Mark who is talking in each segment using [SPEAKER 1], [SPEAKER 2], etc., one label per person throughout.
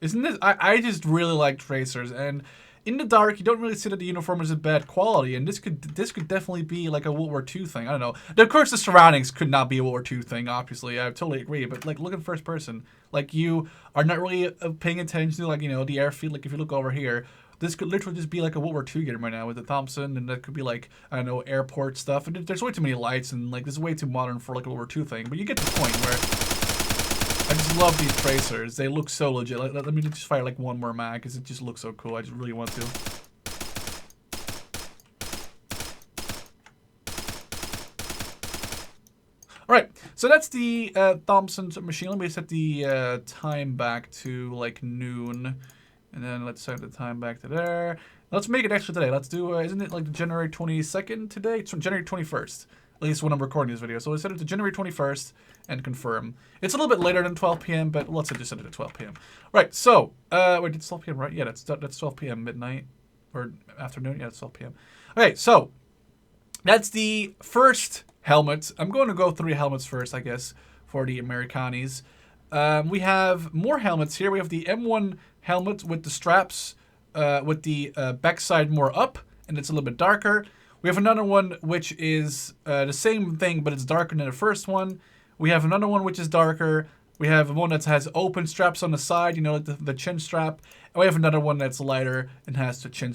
[SPEAKER 1] Isn't this? I just really like tracers, and in the dark, you don't really see that the uniform is a bad quality, and this could definitely be like a World War II thing. I don't know. Of course, the surroundings could not be a World War II thing. Obviously, I totally agree. But like, look in first person. Like, you are not really paying attention to, like, you know, the airfield. Like, if you look over here, this could literally just be like a World War II game right now with the Thompson, and that could be like, I don't know, airport stuff. And there's way too many lights, and like, this is way too modern for like a World War II thing. But you get the point where I just love these tracers. They look so legit. Let me just fire like one more mag because it just looks so cool. I just really want to. All right, so that's the Thompson's machine. Let me set the time back to like noon, and then let's set the time back to there. Let's make it extra today. Let's do, isn't it like January 22nd today? It's from January 21st, at least when I'm recording this video. So let's set it to January 21st and confirm. It's a little bit later than 12 p.m., but let's just set it to 12 p.m. Right, so, wait, it's 12 p.m., right? Yeah, that's 12 p.m. midnight, or afternoon. Yeah, it's 12 p.m. Okay, so that's the first helmet. I'm going to go through helmets first, I guess, for the Americanis. We have more helmets here. We have the M1 helmet with the straps, with the backside more up, and it's a little bit darker. We have another one which is the same thing, but it's darker than the first one. We have another one which is darker. We have one that has open straps on the side, you know, like the chin strap. And we have another one that's lighter and has the chin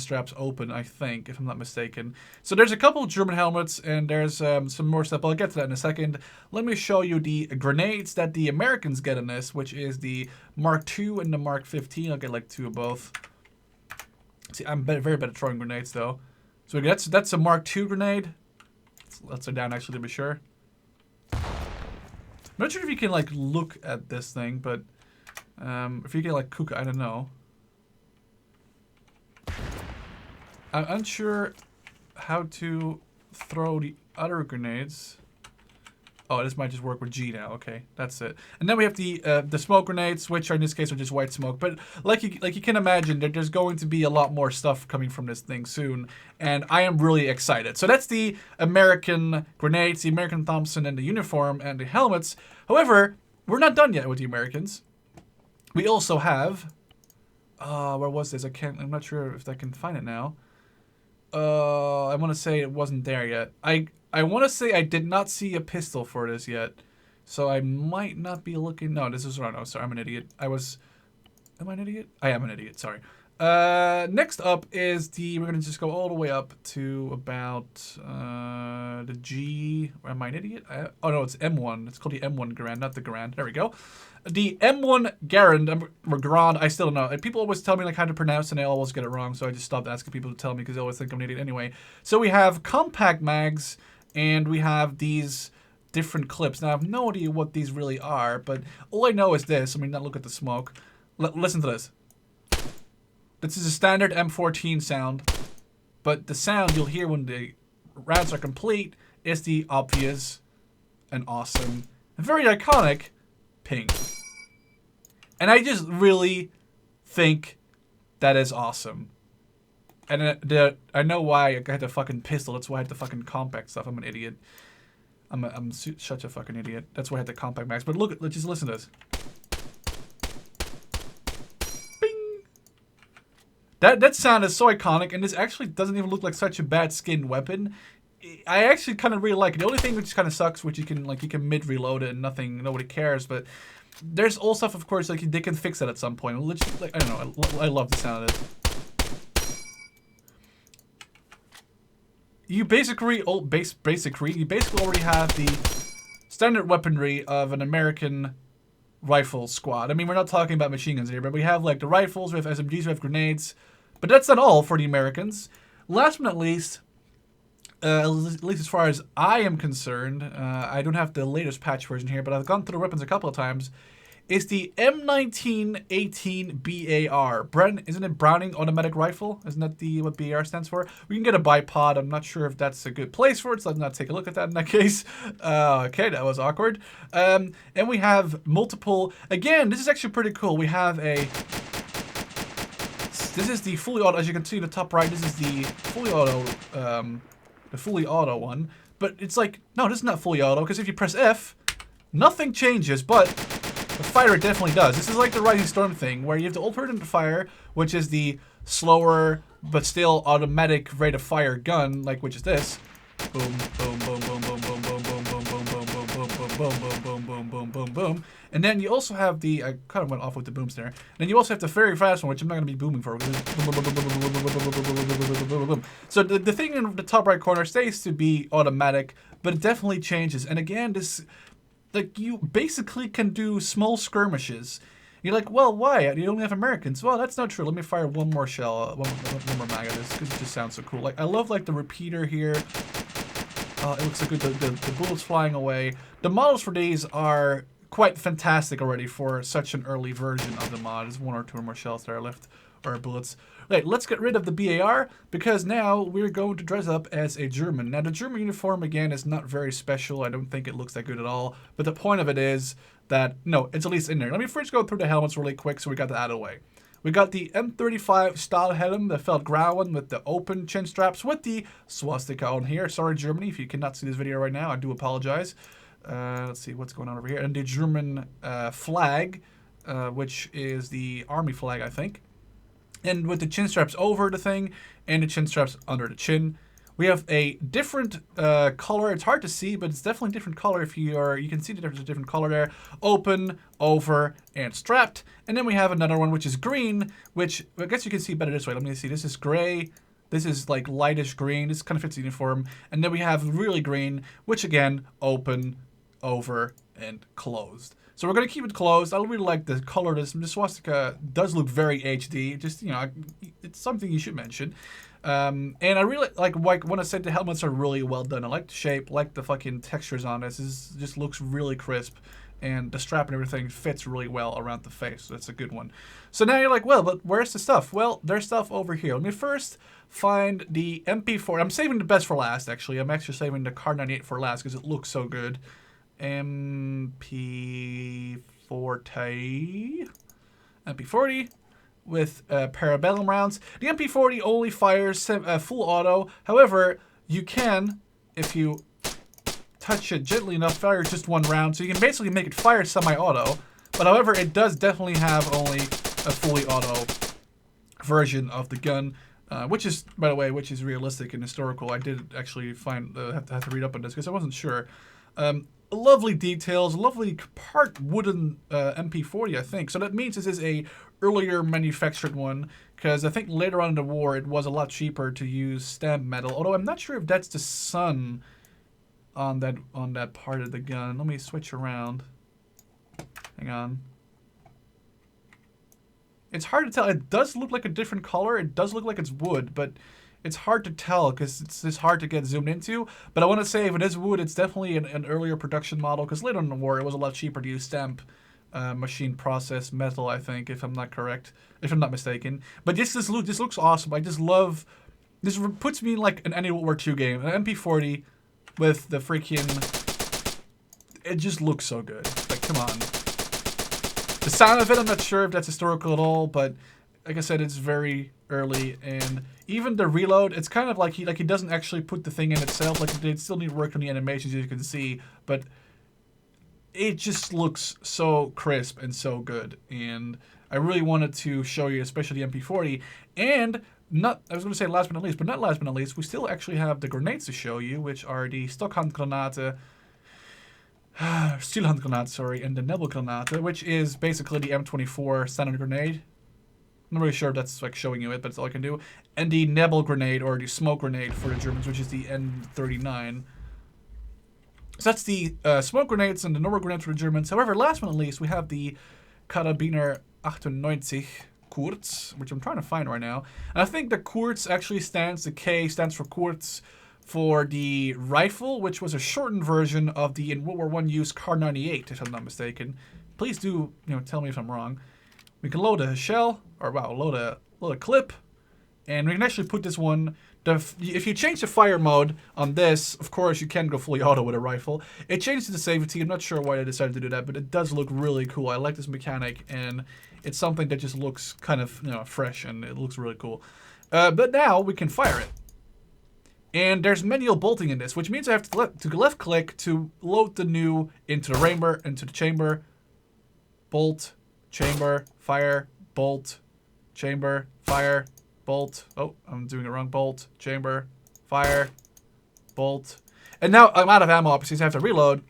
[SPEAKER 1] straps open, I think, if I'm not mistaken. So there's a couple of German helmets, and there's some more stuff. I'll get to that in a second. Let me show you the grenades that the Americans get in this, which is the Mark II and the Mark 15. I'll get like two of both. See, I'm very bad at throwing grenades, though. So that's a Mark II grenade. Let's go down, actually, to be sure. I'm not sure if you can, like, look at this thing, but if you can, like, cook, I don't know. I'm unsure how to throw the other grenades. Oh, this might just work with G now. Okay, that's it. And then we have the smoke grenades, which in this case are just white smoke. But like you can imagine, there's going to be a lot more stuff coming from this thing soon, and I am really excited. So that's the American grenades, the American Thompson, and the uniform and the helmets. However, we're not done yet with the Americans. We also have, where was this? I'm not sure if I can find it now. I want to say it wasn't there yet. I want to say I did not see a pistol for this yet. So I might not be looking. No, this is wrong. Oh, sorry, I'm an idiot. Am I an idiot? I am an idiot, sorry. Next up is we're going to just go all the way up to about the G. Am I an idiot? Oh, no, it's M1. It's called the M1 Garand, not the Garand. There we go. The M1 Garand, or Garand, I still don't know. People always tell me like how to pronounce, and I always get it wrong, so I just stopped asking people to tell me because they always think I'm an idiot anyway. So we have compact mags, and we have these different clips. Now, I have no idea what these really are, but all I know is this. I mean, not look at the smoke. Listen to this. This is a standard M14 sound, but the sound you'll hear when the rounds are complete is the obvious and awesome and very iconic ping. And I just really think that is awesome. And I know why I had the fucking pistol. That's why I had the fucking compact stuff. I'm an idiot. I'm such a fucking idiot. That's why I had the compact max. But look, just listen to this. Bing. That sound is so iconic, and this actually doesn't even look like such a bad skinned weapon. I actually kind of really like it. The only thing which kind of sucks, which you can mid reload it and nobody cares. But there's all stuff, of course, like they can fix that at some point. Literally, like, I don't know. I love the sound of it. You basically already have the standard weaponry of an American rifle squad. I mean, we're not talking about machine guns here, but we have like the rifles, we have SMGs, we have grenades. But that's not all for the Americans. Last but not least, at least as far as I am concerned, I don't have the latest patch version here, but I've gone through the weapons a couple of times. It's the M1918 BAR. isn't it Browning Automatic Rifle? Isn't that what BAR stands for? We can get a bipod. I'm not sure if that's a good place for it, so let's not take a look at that in that case. Okay, that was awkward. And we have multiple. Again, this is actually pretty cool. We have this is the fully auto. As you can see in the top right, this is the fully auto one. But it's like, no, this is not fully auto, because if you press F, nothing changes, but fire it definitely does. This is like the Rising Storm thing, where you have to alternate fire, which is the slower but still automatic rate of fire gun, like which is this. Boom, boom, boom, boom, boom, boom, boom, boom, boom, boom, boom, boom, boom, boom, boom, boom, boom, boom, boom, boom. And then you also have the, I kind of went off with the booms there. And then you also have the very fast one, which I'm not going to be booming for. So the thing in the top right corner stays to be automatic, but it definitely changes. And again, this, like, you basically can do small skirmishes. You're like, well, why? You only have Americans. Well, that's not true. Let me fire one more shell, one more mag at this, because it just sounds so cool. Like, I love, like, the repeater here. It looks like the bullets flying away. The models for these are quite fantastic already for such an early version of the mod. There's one or two more shells that are left, or bullets. Right, let's get rid of the BAR, because now we're going to dress up as a German. Now, the German uniform, again, is not very special. I don't think it looks that good at all. But the point of it is that, no, it's at least in there. Let me first go through the helmets really quick so we got that out of the way. We got the M35 style helm, the Feldgrauen with the open chin straps with the swastika on here. Sorry, Germany, if you cannot see this video right now, I do apologize. Let's see what's going on over here. And the German flag, which is the army flag, I think. And with the chin straps over the thing and the chin straps under the chin. We have a different color. It's hard to see, but it's definitely a different color. If you can see the difference of different color there. Open, over, and strapped. And then we have another one, which is green, which I guess you can see better this way. Let me see. This is gray. This is like lightish green. This kind of fits the uniform. And then we have really green, which again, open, over, and closed. So we're going to keep it closed. I really like the color. This swastika does look very HD. Just, you know, it's something you should mention. And I really like when I said the helmets are really well done. I like the shape, like the fucking textures on this. This just looks really crisp, and the strap and everything fits really well around the face. So that's a good one. So now you're like, well, but where's the stuff? Well, there's stuff over here. Let me first find the MP4. I'm saving the best for last, actually. I'm actually saving the Kar 98 for last because it looks so good. MP40. With parabellum rounds. The MP40 only fires full auto. However, you can, if you touch it gently enough, fire just one round. So you can basically make it fire semi-auto. But however, it does definitely have only a fully auto version of the gun. Which is, by the way, which is realistic and historical. I did actually have to read up on this because I wasn't sure. Lovely details, lovely part wooden MP40, I think. So that means this is a earlier manufactured one, because I think later on in the war it was a lot cheaper to use stamped metal. Although I'm not sure if that's the sun on that part of the gun. Let me switch around. Hang on. It's hard to tell. It does look like a different color. It does look like it's wood, but it's hard to tell because it's just hard to get zoomed into. But I want to say if it is wood, it's definitely an earlier production model, because later in the war it was a lot cheaper to use stamp machine process metal, I think, if I'm not mistaken. But this looks awesome. I just love this. Puts me in like an any World War II game. An MP40 with the freaking. It just looks so good. Like, come on. The sound of it, I'm not sure if that's historical at all, but like I said, it's very early, and even the reload, it's kind of like he doesn't actually put the thing in itself. Like, they still need work on the animations, as you can see, but it just looks so crisp and so good. And I really wanted to show you, especially the MP40, and I was going to say last but not least, but not last but not least, we still actually have the grenades to show you, which are the Stockhandgranaten, Stielhandgranaten, sorry, and the Nebelgranate, which is basically the M24 standard grenade. I'm not really sure if that's like showing you it, but it's all I can do. And the Nebel grenade, or the smoke grenade for the Germans, which is the N39. So that's the smoke grenades and the normal grenades for the Germans. However, last but not least, we have the Karabiner 98 Kurz, which I'm trying to find right now. And I think the Kurz actually the K stands for Kurz for the rifle, which was a shortened version of the in World War I used Kar 98, if I'm not mistaken. Please do, tell me if I'm wrong. We can load a shell, or wow, load a clip, and we can actually put this one. If you change the fire mode on this, of course you can go fully auto with a rifle. It changed to the safety. I'm not sure why they decided to do that, but it does look really cool. I like this mechanic, and it's something that just looks kind of fresh, and it looks really cool. But now we can fire it, and there's manual bolting in this, which means I have to left click to load the new into the chamber. bolt, chamber, fire, bolt, chamber, fire, bolt. Oh, I'm doing it wrong. Bolt, chamber, fire, bolt. And now I'm out of ammo, obviously, so I have to reload,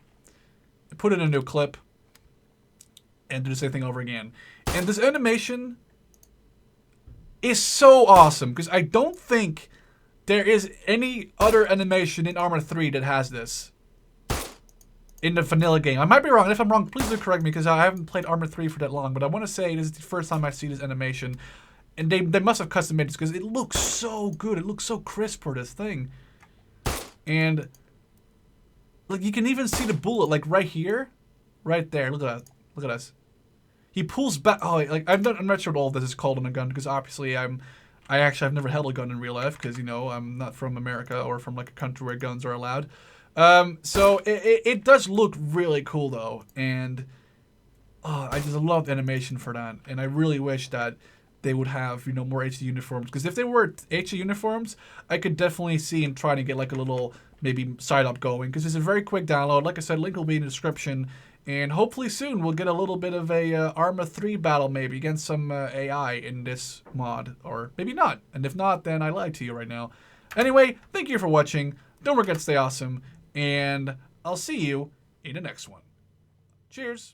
[SPEAKER 1] put in a new clip, and do the same thing over again. And this animation is so awesome, because I don't think there is any other animation in Arma 3 that has this in the vanilla game. I might be wrong, and if I'm wrong, please do correct me, because I haven't played Arma 3 for that long, but I want to say this is the first time I see this animation, and they must have custom made this, because it looks so good. It looks so crisp for this thing. And like, you can even see the bullet, like, right here, right there. Look at that. Look at us. He pulls back. Oh, like, I'm not sure what all of this is called on a gun, because obviously I've never held a gun in real life, because, you know, I'm not from America or from like a country where guns are allowed. So it does look really cool though, and I just love animation for that, and I really wish that they would have, you know, more HD uniforms, because if they were HD uniforms, I could definitely see him trying to get like a little maybe side up going, because it's a very quick download. Like I said, link will be in the description. And hopefully soon we'll get a little bit of a Arma 3 battle maybe against some AI in this mod. Or maybe not. And if not, then I lied to you right now. Anyway, thank you for watching. Don't forget to stay awesome. And I'll see you in the next one. Cheers.